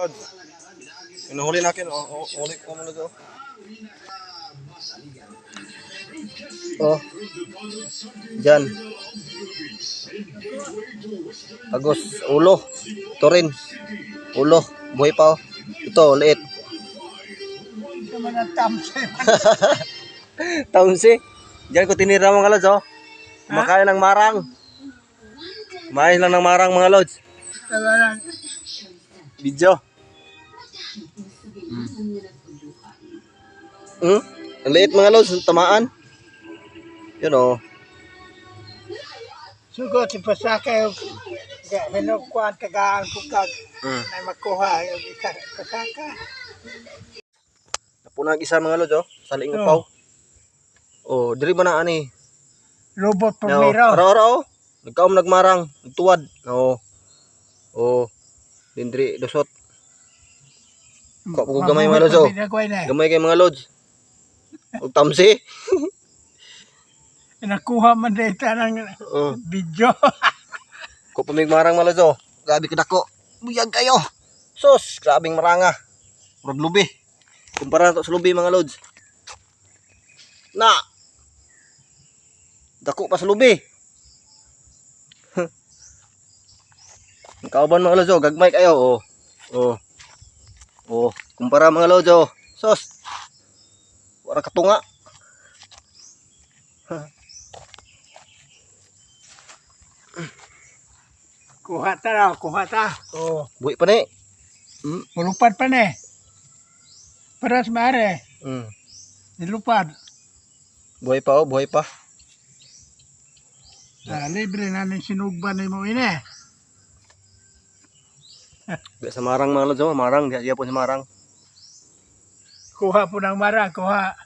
Lod. Inuhuli natin. Huli ko muna to. Oh. Diyan. Agos. Ulo. Ito rin. Ulo. Buhay pa oh. Ito, liit. Ito man ang tamsi. Tamsi. Diyan ko tinira mga lods oh. Kumakain ng marang. Kumain lang ng marang mga lods. Video. Ang liit mga lods, tamaan. Yun oh. Sugot si pasaka yung hinukuan tagaan ko kag na makuha yung isa pasaka. Napunag isa mga lods oh. Saling upaw. Oh, diri ba na ani? Robot No, pamiro. ara oh. Nagkaom nagmarang, nagtuwad. Oh. Oh. Dindri dosot. Ko po gamay mga lods oh. Gamay kay mga lods. Og tamsi. Nakuha man dito ng video. Ko pamigmarang mga lods oh. Grabe kadako. Buyag kayo. Sus, grabing maranga. Murag lubi. Kumpara to sa lubi mga lods. Na. Dako pa sa lubi. Ang kauban mga lods oh, gagmay kayo oh. Oh. Oh, kumpara mga lods oh. Sus. Wala katunga. Kuha ta raw, kuha ta. Oh, Buhi pa ni. mulupad pa ni. Paras mare, nilupad. Buhay pa oh, buhay pa. Libre na ni sinugban ni mo ini. Sa marang mga lods oh, marang diya po sa marang. Kuha po ng marang, kuha.